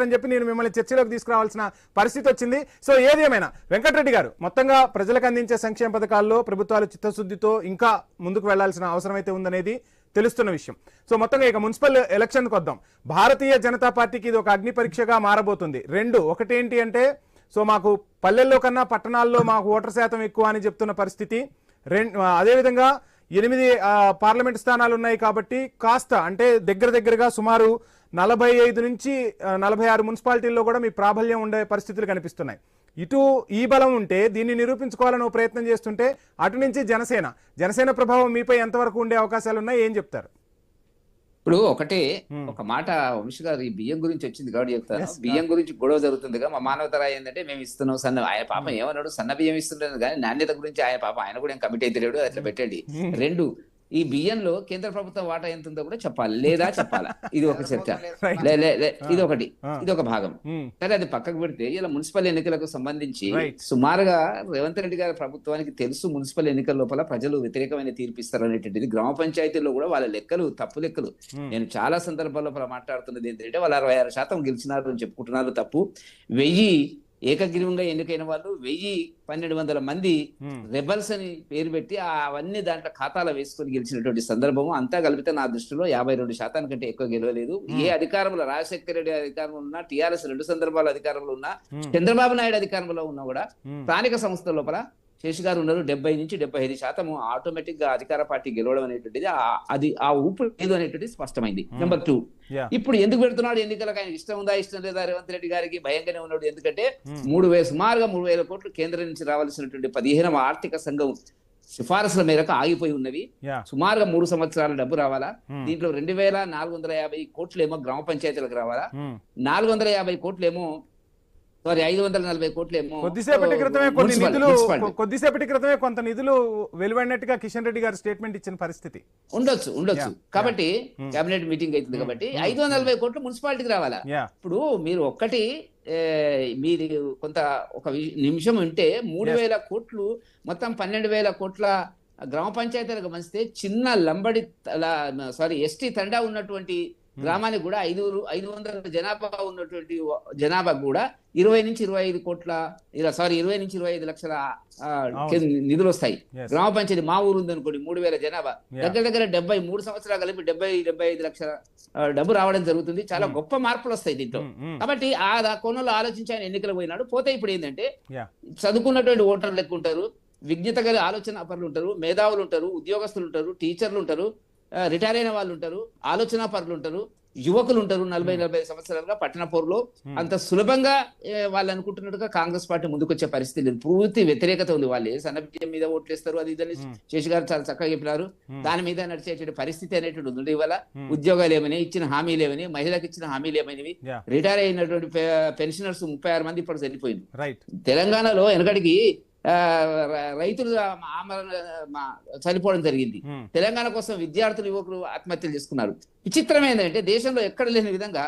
అని చెప్పి నేను మిమ్మల్ని చర్చలోకి తీసుకురావాల్సిన పరిస్థితి వచ్చింది. సో ఏది ఏమైనా వెంకటరెడ్డి గారు మొత్తంగా ప్రజలకు అందించే సంక్షేమ పథకాల్లో ప్రభుత్వాలు చిత్తశుద్ధితో ఇంకా ముందుకు వెళ్లాల్సిన అవసరం అయితే ఉందనేది తెలుస్తున్న విషయం. సో మొత్తంగా ఇక మున్సిపల్ ఎలక్షన్కి వద్దాం. భారతీయ జనతా పార్టీకి ఇది ఒక అగ్ని పరీక్షగా మారబోతుంది. ఒకటేంటి అంటే సో మాకు పల్లెల్లో కన్నా పట్టణాల్లో మాకు ఓటర్ శాతం ఎక్కువ అని చెప్తున్న పరిస్థితి. అదేవిధంగా 8 పార్లమెంట్ స్థానాలు ఉన్నాయి కాబట్టి కాస్త అంటే దగ్గరగా సుమారు 45 నుంచి 46 మున్సిపాలిటీల్లో కూడా మీ ప్రాబల్యం ఉండే పరిస్థితులు కనిపిస్తున్నాయి. ఇటు ఈ బలం ఉంటే దీన్ని నిరూపించుకోవాలని ప్రయత్నం చేస్తుంటే అటు నుంచి జనసేన ప్రభావం మీపై ఎంతవరకు ఉండే అవకాశాలు ఉన్నాయి, ఏం చెప్తారు? ఇప్పుడు ఒక మాట వంశీ గారు ఈ బియ్యం గురించి వచ్చింది కాబట్టి చెప్తాను. బియ్యం గురించి గొడవ జరుగుతుందిగా. మా మానవతరాయి ఏంటంటే మేము ఇస్తున్నాం సన్న, ఆయన పాపం ఏమన్నాడు, సన్న బియ్యం ఇస్తుండదు కానీ నాణ్యత గురించి ఆయన పాపం ఆయన కూడా ఏం కమిటీ అయితే లేడు, అట్లా పెట్టండి. 2, ఈ బియ్యంలో కేంద్ర ప్రభుత్వం వాటా ఎంత ఉందో కూడా చెప్పాలి, లేదా చెప్పాలా, ఇది ఒక చర్చ. ఇది ఒక భాగం. సరే, అది పక్కకు పెడితే ఇలా మున్సిపల్ ఎన్నికలకు సంబంధించి సుమారుగా రేవంత్ రెడ్డి గారి ప్రభుత్వానికి తెలుసు మున్సిపల్ ఎన్నికల లోపల ప్రజలు వ్యతిరేకమైన తీర్పిస్తారు అనేటువంటిది. గ్రామ పంచాయతీల్లో కూడా వాళ్ళ లెక్కలు తప్పు లెక్కలు. నేను చాలా సందర్భాల్లో మాట్లాడుతున్నది ఏంటంటే వాళ్ళు 66% గెలిచినారు అని చెప్పుకుంటున్నారు, తప్పు. 1000 ఏకగ్రీవంగా ఎన్నికైన వాళ్ళు 1200 మంది రెబల్స్ అని పేరు పెట్టి అవన్నీ దాంట్లో ఖాతాలో వేసుకొని గెలిచినటువంటి సందర్భము అంతా కలిపితే నా దృష్టిలో 52% కంటే ఎక్కువ గెలవలేదు. ఏ అధికారంలో రాజశేఖర రెడ్డి అధికారంలో ఉన్నా, టీఆర్ఎస్ 2 సందర్భాలు అధికారంలో ఉన్నా, చంద్రబాబు నాయుడు అధికారంలో ఉన్నా కూడా స్థానిక సంస్థల లోపల శేషి గారు ఉన్నారు. 70 నుంచి 75% ఆటోమేటిక్ గా అధికార పార్టీ గెలవడం అనేటువంటిది అది ఆ ఊపు లేదు అనేటువంటిది స్పష్టమైంది. నెంబర్ 2, ఇప్పుడు ఎందుకు పెడుతున్నాడు ఎన్నికలకు? ఆయన ఇష్టం ఉందా ఇష్టం లేదా రేవంత్ రెడ్డి గారికి భయంగానే ఉన్నాడు. ఎందుకంటే సుమారుగా 3000 కోట్లు కేంద్రం నుంచి రావాల్సినటువంటి 15వ ఆర్థిక సంఘం సిఫారసుల మేరకు ఆగిపోయి ఉన్నవి. సుమారుగా 3 సంవత్సరాల డబ్బు రావాలా. దీంట్లో 2450 కోట్లేమో గ్రామ పంచాయతీలకు రావాలా, 450 కోట్లేమో 540 కోట్లేమో. కొద్దిసేపటి క్రితమే కొంత నిధులు వెలువడినట్టుగా కిషన్ రెడ్డి గారు స్టేట్మెంట్ ఇచ్చిన పరిస్థితి ఉండొచ్చు. కాబట్టి కేబినెట్ మీటింగ్ అవుతుంది కాబట్టి 540 కోట్లు మున్సిపాలిటీకి రావాలా. ఇప్పుడు మీరు మీరు ఒక నిమిషం ఉంటే 3000 కోట్లు మొత్తం 12,000 కోట్ల గ్రామ పంచాయతీలకు మంచితే చిన్న లంబడి ఎస్టీ తండా ఉన్నటువంటి గ్రామానికి కూడా 500 జనాభా ఉన్నటువంటి జనాభాకు కూడా 20 నుంచి 25 లక్షల నిధులు వస్తాయి. గ్రామ పంచాయతీ మా ఊరు ఉందనుకోండి 3000 జనాభా, దగ్గర 73 సంవత్సరాలు కలిపి 70-75 లక్షల డబ్బు రావడం జరుగుతుంది. చాలా గొప్ప మార్పులు వస్తాయి దీంట్లో. కాబట్టి ఆ కోణంలో ఆలోచించి ఆయన ఎన్నికలు పోయినాడు. పోతే ఇప్పుడు ఏంటంటే చదువుకున్నటువంటి ఓటర్లు ఎక్కువ ఉంటారు, విజ్ఞత గల ఆలోచన పరులు ఉంటారు, మేధావులు ఉంటారు, ఉద్యోగస్తులు ఉంటారు, టీచర్లు ఉంటారు, రిటైర్ అయిన వాళ్ళు ఉంటారు, ఆలోచన పరులు ఉంటారు, యువకులు ఉంటారు. 40-45 సంవత్సరాలుగా పట్టణ పౌరులు అంత సులభంగా వాళ్ళు అనుకుంటున్నట్టుగా కాంగ్రెస్ పార్టీ ముందుకొచ్చే పరిస్థితి లేదు. పూర్తి వ్యతిరేకత ఉంది. వాళ్ళు సన్నబియ్యం మీద ఓట్లేస్తారు, అది ఇదని శేషి గారు చాలా చక్కగా చెప్పినారు. దాని మీద నడిచేటువంటి పరిస్థితి అనేటువంటి ఉంది. ఇవాళ ఉద్యోగాలు ఏమని ఇచ్చిన హామీలు ఏమని, మహిళలకు ఇచ్చిన హామీలు ఏమైనవి, రిటైర్ అయినటువంటి పెన్షనర్స్ 36 మంది ఇప్పుడు చనిపోయింది. తెలంగాణలో వెనకడికి రైతులు చనిపోవడం జరిగింది. తెలంగాణ కోసం విద్యార్థులు యువకులు ఆత్మహత్యలు చేసుకున్నారు. విచిత్రం ఏంటంటే దేశంలో ఎక్కడ లేని విధంగా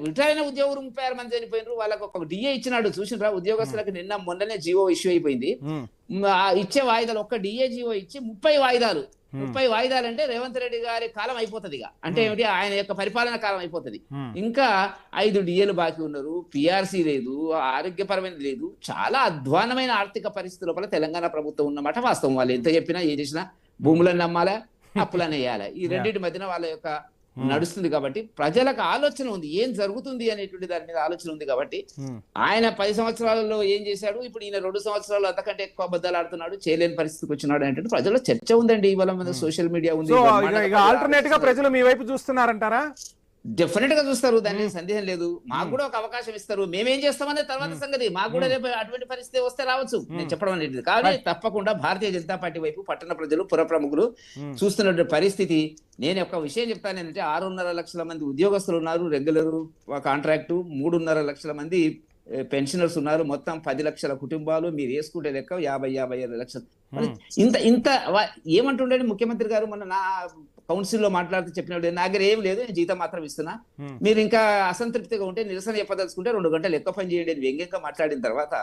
రిటైర్ అయిన ఉద్యోగులు 36 మంది చనిపోయినారు. వాళ్ళకు ఒక డిఏ ఇచ్చినాడు చూసినరా ఉద్యోగస్తులకు. మొన్ననే జీవో ఇష్యూ అయిపోయింది. ఇచ్చే వాయిదాలు ఒక్క డిఏ జీవో ఇచ్చి 30 వాయిదాలు. 30 వాయిదాలు అంటే రేవంత్ రెడ్డి గారి కాలం అయిపోతుంది. అంటే ఏమిటి, ఆయన యొక్క పరిపాలన కాలం అయిపోతుంది. ఇంకా 5 డిఏలు బాకీ ఉన్నారు. పిఆర్సీ లేదు, ఆరోగ్యపరమైన లేదు. చాలా అధ్వానమైన ఆర్థిక పరిస్థితి లోపల తెలంగాణ ప్రభుత్వం ఉన్నమాట వాస్తవం. వాళ్ళు ఎంత చెప్పినా ఏం చేసినా భూములను నమ్మాలా, అప్పులను వేయాలా, ఈ రెండింటి మధ్యన వాళ్ళ యొక్క నడుస్తుంది. కాబట్టి ప్రజలకు ఆలోచన ఉంది ఏం జరుగుతుంది అనేటువంటి దాని మీద ఆలోచన ఉంది. కాబట్టి ఆయన 10 సంవత్సరాలలో ఏం చేశాడు, ఇప్పుడు ఈయన 2 సంవత్సరాలు అంతకంటే ఎక్కువ అబద్ధాలు ఆడుతున్నాడు, చేయలేని పరిస్థితికి వచ్చినాడు అంటే ప్రజల్లో చర్చ ఉందండి. ఇవాళ సోషల్ మీడియా ఉంది. ఆల్టర్నేట్ గా ప్రజలు మీ వైపు చూస్తున్నారంటారా? డెఫినెట్ గా చూస్తారు, దాని సందేహం లేదు. మాకు కూడా ఒక అవకాశం ఇస్తారు, మేమేం చేస్తామనే తర్వాత సంగతి. మాకు కూడా రేపు అటువంటి పరిస్థితి వస్తే రావచ్చు, నేను చెప్పడం అనేది. కానీ తప్పకుండా భారతీయ జనతా పార్టీ వైపు పట్టణ ప్రజలు, పుర ప్రముఖులు చూస్తున్న పరిస్థితి. నేను ఒక విషయం చెప్తాను ఏంటంటే 6.5 లక్షల మంది ఉద్యోగస్తులు ఉన్నారు, రెగ్యులర్ కాంట్రాక్టు, 3.5 లక్షల మంది పెన్షనర్స్ ఉన్నారు, మొత్తం 10 లక్షల కుటుంబాలు. మీరు వేసుకుంటే లెక్క 50-55 లక్షలు. ఇంత ఏమంటుండే ముఖ్యమంత్రి గారు మొన్న నా కౌన్సిల్ లో మాట్లాడుతూ చెప్పినప్పుడు, నా దగ్గర ఏం లేదు, నేను జీతం మాత్రం ఇస్తున్నా, మీరు ఇంకా అసంతృప్తిగా ఉంటే నిరసన చెప్పదలుచుకుంటే 2 గంటలు ఎక్కువ పని చేయండి అని వ్యంగ్యంగా మాట్లాడిన తర్వాత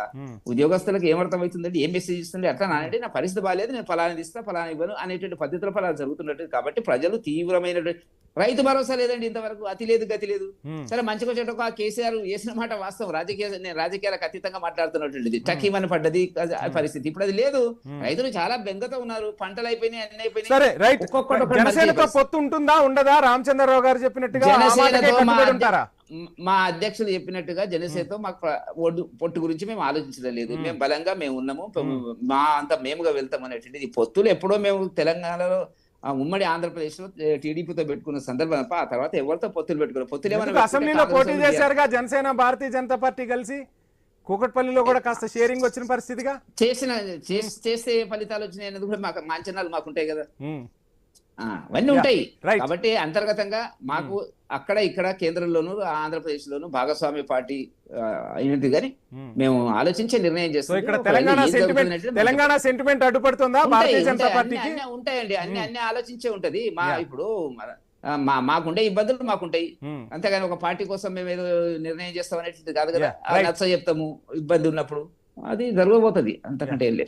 ఉద్యోగస్తులకు ఏమర్థమవుతుందండి, ఏం మెసేజ్ ఇస్తుంది, అట్లా నానంటే నా పరిస్థితి బాగాలేదు, నేను ఫలానా ఇస్తా, ఫలానా ఇవ్వను అనేటువంటి పద్ధతిలో ఫలానా జరుగుతున్నట్టు. కాబట్టి ప్రజలు తీవ్రమైన రైతు భరోసా లేదండి ఇంతవరకు, అతి లేదు గతి లేదు. Hmm. సరే మంచిగా వచ్చేటప్పుడు ఆ కేసీఆర్ వేసిన మాట వాస్తవం, నేను రాజకీయాలకు అతీతంగా మాట్లాడుతున్నటువంటిది. టకీమని పడ్డది ఆ పరిస్థితి, ఇప్పుడు అది లేదు. రైతులు చాలా బెంగతో ఉన్నారు, పంటలు అయిపోయినాయి, అన్ని అయిపోయినాయి. సరే రైట్, ఒక్కొక్కటి ఒక్కొక్కటి జనసేనతో మంచి పొత్తు ఉంటుందా ఉండదా? రామచంద్రరావు గారు చెప్పినట్టుగా ఆ జనసేనతో మాటకే కట్టుబడి ఉంటారా? మా అధ్యక్షులు చెప్పినట్టుగా జనసేనతో మాకు పొట్టు గురించి మేము ఆలోచించడం లేదు. మేము బలంగా మేము ఉన్నాము, మా అంతా మేముగా వెళ్తాం అనేటువంటిది. పొత్తులు ఎప్పుడో మేము తెలంగాణలో ఉమ్మడి ఆంధ్రప్రదేశ్ లో టీడీపీతో పెట్టుకున్న సందర్భం తప్ప ఆ తర్వాత ఎవరితో పొత్తులు పెట్టుకున్నారు? పొత్తులు ఎందుకు అసెంబ్లీలో పోటీ చేశారుగా జనసేన భారతీయ జనతా పార్టీ కలిసి, కూకట్పల్లిలో కూడా కాస్త షేరింగ్ వచ్చిన పరిస్థితిగా చేస్తే ఏ ఫలితాలు వచ్చినాయి అనేది కూడా మాకు అంచనాలు మాకుంటాయి కదా, ఉమ్. అవన్నీ ఉంటాయి. right. కాబట్టి అంతర్గతంగా మాకు అక్కడ ఇక్కడ కేంద్రంలోను ఆంధ్రప్రదేశ్ లోను భాగస్వామ్య పార్టీ అయినట్టు కానీ మేము ఆలోచించే నిర్ణయం సో చేస్తాం. ఇక్కడ తెలంగాణ సెంటిమెంట్ అడ్డుపడుతుందా భారతీయ జనతా పార్టీకి? ఉంటాయండి, అన్ని ఆలోచించే ఉంటది. ఇప్పుడు మాకుండే ఇబ్బందులు మాకుంటాయి, అంతేగాని ఒక పార్టీ కోసం మేము ఏదో నిర్ణయం చేస్తాం అనేటువంటిది కాదు కదా. నచ్చ చెప్తాము ఇబ్బంది ఉన్నప్పుడు, అది జరగబోతుంది, అంతకంటే ఏం లేదు.